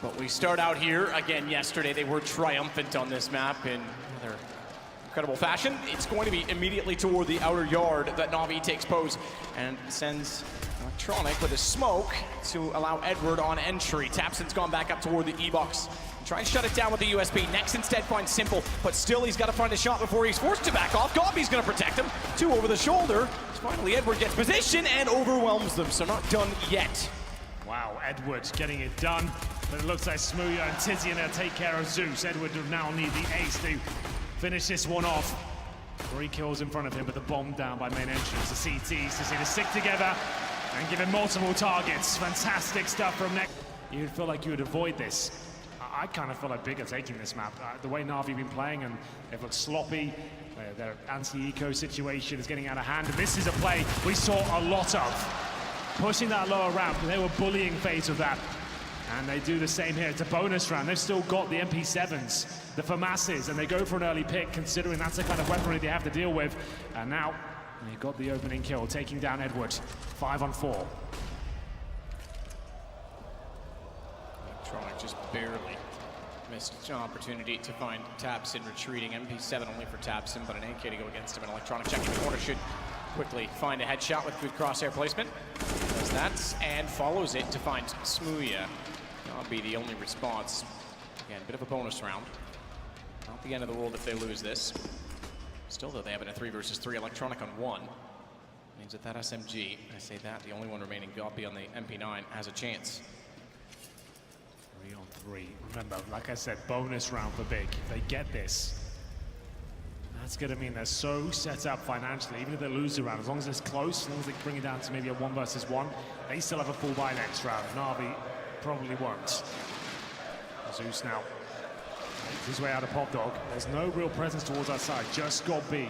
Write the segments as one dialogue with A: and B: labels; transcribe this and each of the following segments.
A: But we start out here, again, yesterday they were triumphant on this map in another incredible fashion. It's going to be immediately toward the outer yard that Na'Vi takes pose and sends Electronic with a smoke to allow Edward on entry. Tapson's gone back up toward the E-box. Try and shut it down with the USB. Next instead finds Simple, but still he's got to find a shot before he's forced to back off. Gobby's going to protect him. Two over the shoulder. Finally, Edward gets position and overwhelms them, so not done yet.
B: Wow, Edward getting it done, but it looks like Smooya and Tizian will take care of Zeus. Edward will now need the ace to finish this one off. 3 kills in front of him, but the bomb down by main entrance. The CTs just need to stick together and give him multiple targets. Fantastic stuff from Nex. You'd feel like you would avoid this. I kind of feel like Big are taking this map. The way Na'Vi have been playing, and they've looked sloppy. Their anti-eco situation is getting out of hand. And this is a play we saw a lot of. Pushing that lower ramp, they were bullying phase of that. And they do the same here. It's a bonus round. They've still got the MP7s, the FAMASs, and they go for an early pick, considering that's the kind of weaponry they have to deal with. And now, they got the opening kill, taking down Edward. 5 on 4.
A: Electronic just barely missed an opportunity to find Tapson retreating. MP7 only for Tapson, but an AK to go against him. And Electronic checking the corner should quickly find a headshot with good crosshair placement. Does that and follows it to find Smooya. That'll be the only response. Again, a bit of a bonus round. Not the end of the world if they lose this. Still, though, they have it in a 3 versus 3. Electronic on 1. Means that that SMG, I say that, the only one remaining, Goppy on the MP9, has a chance.
B: 3 on 3. Remember, like I said, bonus round for Big. If they get this, that's going to mean they're so set up financially. Even if they lose the round, as long as it's close, as long as they bring it down to maybe a 1 versus 1, they still have a full buy next round. Na'Vi probably won't. Zeus now makes his way out of Pop Dog. There's no real presence towards our side, just got B.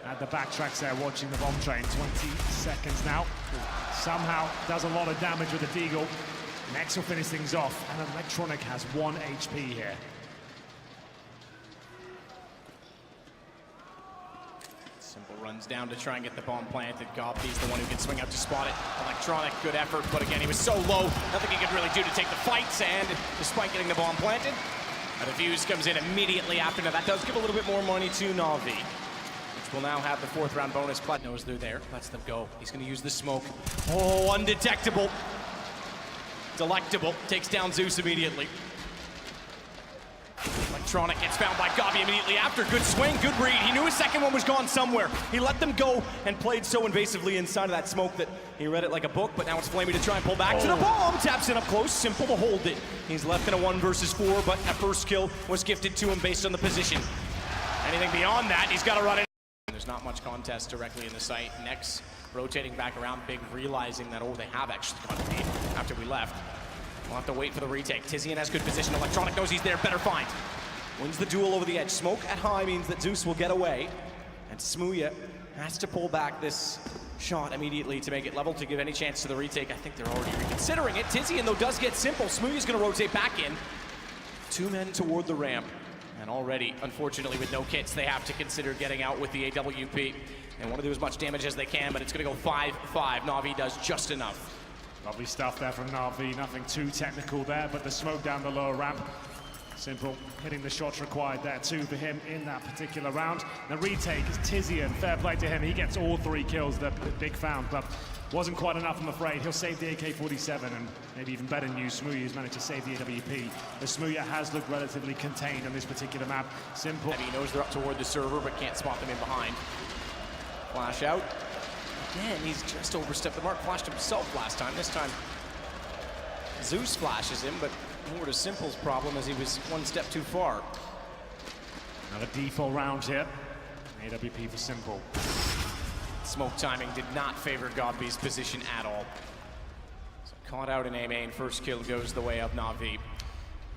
B: At the backtracks there, watching the bomb train. 20 seconds now. Somehow does a lot of damage with the Deagle. Nex will finish things off, and Electronic has 1 HP here.
A: Simple runs down to try and get the bomb planted. Goppy's the one who can swing out to spot it. Electronic, good effort, but again, he was so low, nothing he could really do to take the fights, and despite getting the bomb planted, the fuse comes in immediately after. Now that does give a little bit more money to Na'Vi, which will now have the 4th round bonus. Plat knows they're there, lets them go. He's gonna use the smoke. Oh, undetectable. Delectable, takes down Zeus immediately. Electronic gets found by Gobby immediately after. Good swing, good read. He knew his second one was gone somewhere. He let them go and played so invasively inside of that smoke that he read it like a book, but now it's Flamey to try and pull back to the bomb. Taps in up close, Simple to hold it. He's left in a 1 versus 4, but a first kill was gifted to him based on the position. Anything beyond that, he's got to run in. There's not much contest directly in the site. Nex rotating back around, Big realizing that, oh, they have actually got a lead after we left. We'll have to wait for the retake. Tizian has good position. Electronic knows he's there. Better find. Wins the duel over the edge. Smoke at high means that Zeus will get away. And Smooya has to pull back this shot immediately to make it level to give any chance to the retake. I think they're already reconsidering it. Tizian, though, does get Simple. Smooya's going to rotate back in. 2 men toward the ramp. And already, unfortunately, with no kits, they have to consider getting out with the AWP. They want to do as much damage as they can, but it's going to go 5-5. Na'Vi does just enough.
B: Lovely stuff there from Na'Vi, nothing too technical there, but the smoke down the lower ramp. Simple hitting the shots required there too for him in that particular round. The retake is Tizian, fair play to him. He gets all 3 kills that Big found, but wasn't quite enough, I'm afraid. He'll save the AK-47, and maybe even better news, Smooya's managed to save the AWP. The Smooya has looked relatively contained on this particular map. Simple.
A: And he knows they're up toward the server, but can't spot them in behind. Flash out. Again, he's just overstepped the mark. Flashed himself last time. This time, Zeus flashes him, but more to Simple's problem as he was 1 step too far.
B: Another default round here. AWP for Simple.
A: Smoke timing did not favor Godby's position at all. So caught out in A main. First kill goes the way of Na'Vi.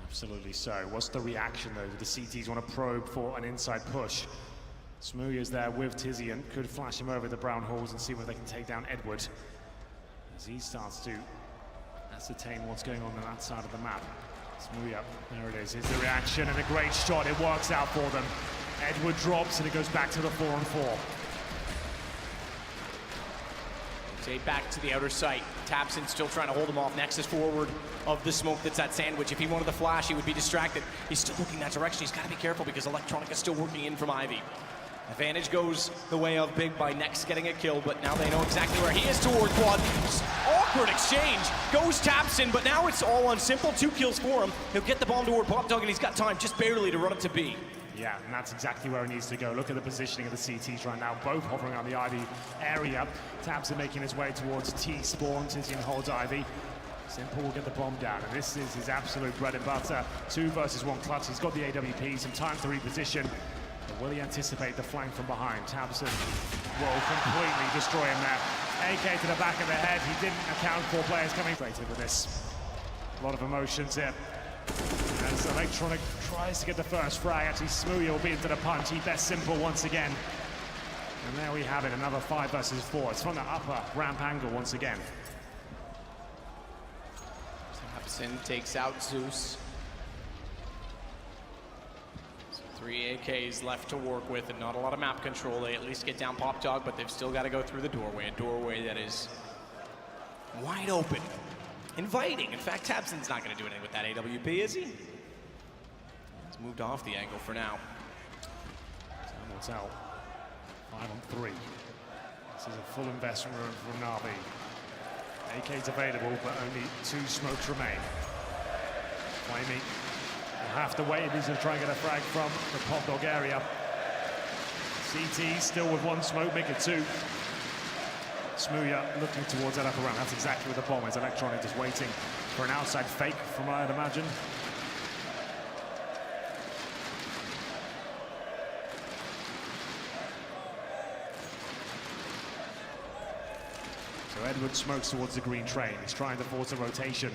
B: Absolutely so. What's the reaction, though? The CTs want to probe for an inside push. Smooya's there with Tizian. Could flash him over the brown halls and see whether they can take down Edward. As he starts to ascertain what's going on that side of the map. Smooya, there it is. Here's the reaction and a great shot. It works out for them. Edward drops and it goes back to the 4-on-4.
A: Jay back to the outer site. tabseN still trying to hold him off. Nexus forward of the smoke that's that sandwich. If he wanted to flash, he would be distracted. He's still looking that direction. He's got to be careful because Electronic is still working in from Ivy. Advantage goes the way of Big by Nex getting a kill, but now they know exactly where he is toward Quad. Awkward exchange. Goes tabseN, but now it's all on Simple. 2 kills for him. He'll get the bomb toward Popdog, and he's got time just barely to run it to B.
B: Yeah, and that's exactly where he needs to go. Look at the positioning of the CTs right now, both hovering on the Ivy area. tabseN making his way towards T spawn. Tizian holds Ivy. Simple will get the bomb down, and this is his absolute bread and butter. 2 versus 1 clutch. He's got the AWP, some time to reposition. But will he anticipate the flank from behind? tabseN will completely destroy him there. AK to the back of the head. He didn't account for players coming straight with this. A lot of emotions here. As Electronic tries to get the first frag, actually Smooya will be into the punch. He bets Simple once again. And there we have it, another 5 versus 4. It's from the upper ramp angle once again.
A: tabseN takes out Zeus. 3 AKs left to work with and not a lot of map control. They at least get down Popdog, but they've still got to go through the doorway. A doorway that is wide open. Inviting. In fact, tabseN's not going to do anything with that AWP, is he? He's moved off the angle for now.
B: Samuel's out. 5 on 3. This is a full investment from Na'Vi. AK's available, but only 2 smokes remain. flamie will have to wait if he's going to try and get a frag from the Popdog area. CT still with 1 smoke, make it 2. Smooya looking towards that upper ramp. That's exactly where the bomb is. Electronic just waiting for an outside fake from what I'd imagine. So Edward smokes towards the green train. He's trying to force a rotation.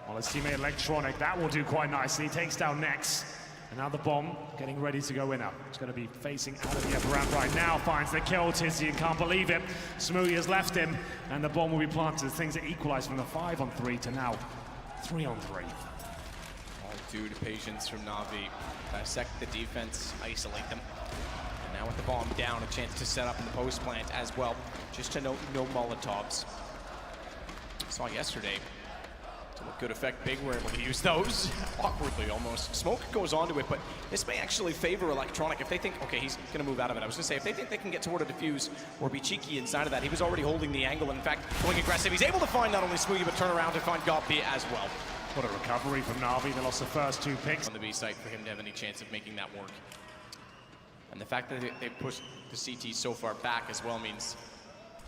B: While his teammate Electronic, that will do quite nicely. He takes down Nex. And now the bomb getting ready to go in up. It's going to be facing out of the upper ramp right now. Finds the kill. Tizian can't believe it. Smooya's left him, and the bomb will be planted. Things are equalized from the 5 on 3 to now 3 on 3.
A: All due to patience from Na'Vi. Dissect the defense, isolate them. And now with the bomb down, a chance to set up in the post plant as well. Just to note, no Molotovs. Saw yesterday. To what good effect Big were able to use those. Awkwardly almost. Smoke goes onto it, but this may actually favor Electronic if they think, okay, he's going to move out of it. I was going to say, if they think they can get toward a defuse or be cheeky inside of that, he was already holding the angle and in fact going aggressive. He's able to find not only Smooya, but turn around and find GoP as well.
B: What a recovery from Na'Vi. They lost the first 2 picks
A: on the B site for him to have any chance of making that work. And the fact that they pushed the CT so far back as well means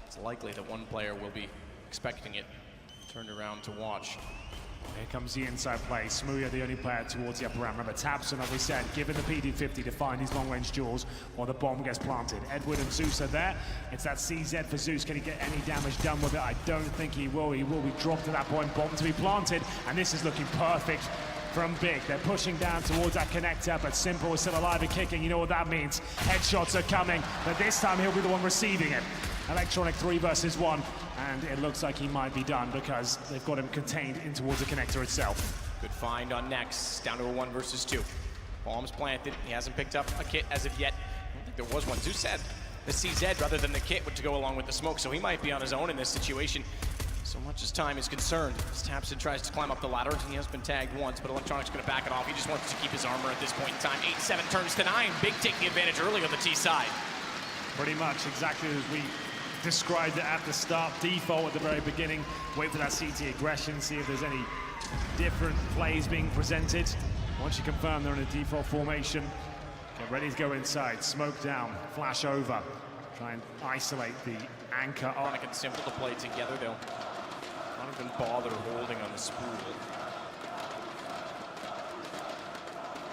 A: it's likely that one player will be expecting it turned around to watch.
B: Here comes the inside play. Smooya, the only player towards the upper ramp. Remember, tabseN, as we said, given the PD50 to find these long-range duels while the bomb gets planted. Edward and Zeus are there. It's that CZ for Zeus. Can he get any damage done with it? I don't think he will. He will be dropped at that point. Bomb to be planted, and this is looking perfect from Big. They're pushing down towards that connector, but Simple is still alive and kicking. You know what that means. Headshots are coming, but this time he'll be the one receiving it. Electronic 3 versus 1, and it looks like he might be done because they've got him contained in towards the connector itself.
A: Good find on Nex, down to a 1 versus 2. Bomb's planted, he hasn't picked up a kit as of yet. I don't think there was one. Zeus said the CZ rather than the kit would to go along with the smoke, so he might be on his own in this situation. So much as time is concerned, as tabseN tries to climb up the ladder, and he has been tagged once, but Electronic's going to back it off. He just wants to keep his armor at this point in time. 8-7 turns to 9. Big taking advantage early on the T side.
B: Pretty much exactly as we described it at the start. Default at the very beginning. Wait for that CT aggression, see if there's any different plays being presented. Once you confirm they're in a default formation, get ready to go inside. Smoke down, flash over. Try and isolate the anchor.
A: Electronic and Simple to play together. They'll not even bother holding on the spool.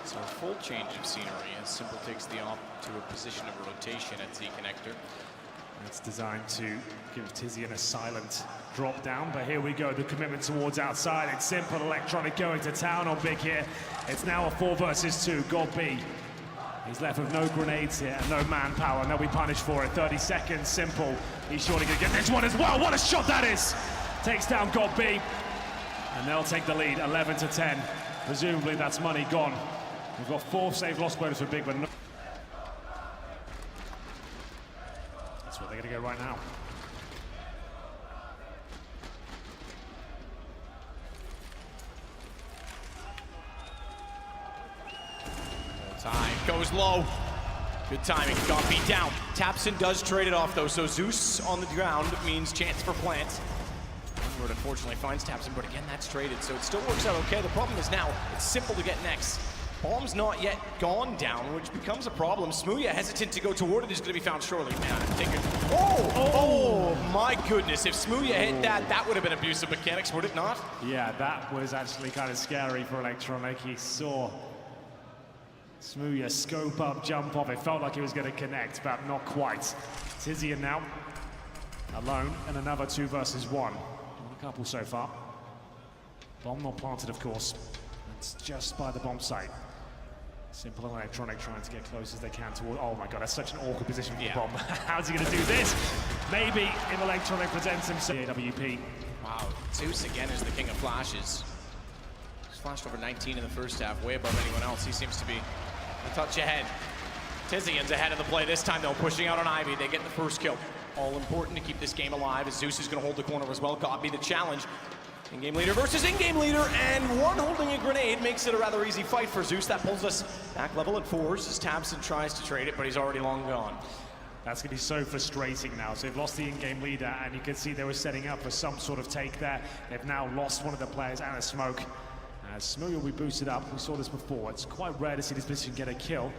A: So a full change of scenery as Simple takes the op to a position of rotation at Z connector.
B: It's designed to give Tizian a silent drop down, but here we go, the commitment towards outside. It's Simple. Electronic going to town on Big here. It's now a 4 versus 2. GoP. He's left with no grenades here and no manpower, and they'll be punished for it. 30 seconds, Simple. He's surely gonna get this one as well. What a shot that is! Takes down GoP, and they'll take the lead, 11 to 10. Presumably that's money gone. We've got 4 save loss bonus for Big, but no. That's where they're gonna go right now.
A: Time goes low. Good timing. Got beat down. tabseN does trade it off though, so Zeus on the ground means chance for plants. Onward unfortunately finds tabseN, but again that's traded, so it still works out okay. The problem is now it's simple to get next. Bomb's not yet gone down, which becomes a problem. Smooya hesitant to go toward it is going to be found shortly. Man, I'm thinking, oh my goodness. If Smooya hit that, that would have been abusive mechanics, would it not?
B: Yeah, that was actually kind of scary for Electronic. He saw Smooya scope up, jump off. It felt like he was going to connect, but not quite. Tizian now alone, and another 2 versus 1. A couple so far. Bomb not planted, of course. It's just by the bomb site. Simple and Electronic trying to get close as they can toward. Oh my god, that's such an awkward position for the bomb. How's he going to do this? Maybe if Electronic presents himself. AWP.
A: Wow, Zeus again is the king of flashes. He's flashed over 19 in the first half, way above anyone else. He seems to be a touch ahead. Tizian's ahead of the play this time though, pushing out on Ivy. They get the first kill. All important to keep this game alive as Zeus is going to hold the corner as well. Godby the challenge. In-game leader versus in-game leader, and one holding a grenade makes it a rather easy fight for Zeus. That pulls us back level at 4s as tabseN tries to trade it, but he's already long gone.
B: That's going to be so frustrating now. So they've lost the in-game leader, and you can see they were setting up for some sort of take there. They've now lost one of the players and a smoke. As Smooya will be boosted up, we saw this before. It's quite rare to see this position get a kill.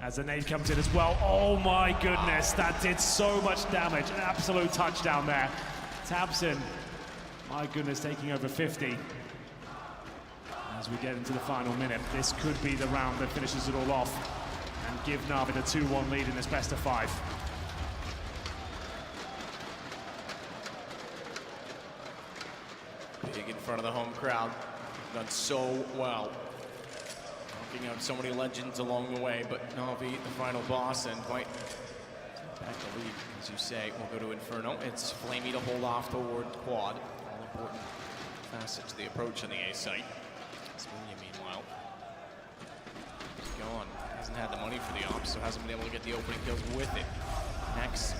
B: As the nade comes in as well. Oh my goodness, that did so much damage. An absolute touchdown there. tabseN, my goodness, taking over 50. As we get into the final minute, this could be the round that finishes it all off and give Na'Vi the 2-1 lead in this best of 5.
A: Big in front of the home crowd. Done so well. Knocking out so many legends along the way, but Na'Vi, the final boss, and might take back the lead, as you say. We'll go to Inferno. It's Flamey to hold off toward quad. All important facet to the approach on the A site. Smooya, meanwhile, he's gone. Hasn't had the money for the ops, so hasn't been able to get the opening kills with it. Next,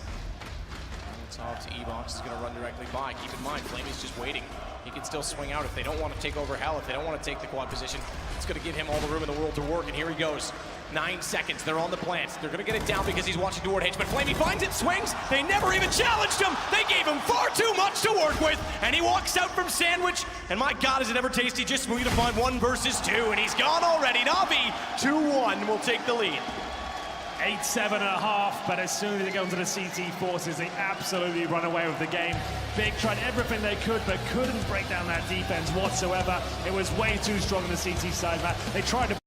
A: Molotov to E-Box is going to run directly by. Keep in mind, Flamey's just waiting. He can still swing out if they don't want to take over Hell, if they don't want to take the quad position. It's going to give him all the room in the world to work, and here he goes. 9 seconds, they're on the plants. They're going to get it down because he's watching toward H, but Flamey finds it, swings. They never even challenged him. They gave him far too much to work with, and he walks out from Sandwich, and my God, is it ever tasty. Just Smooya to find 1 versus 2, and he's gone already. Na'Vi, 2-1, will take the lead.
B: 8-7.5, but as soon as they go into the CT forces, they absolutely run away with the game. Big tried everything they could, but couldn't break down that defense whatsoever. It was way too strong on the CT side, Matt. They tried to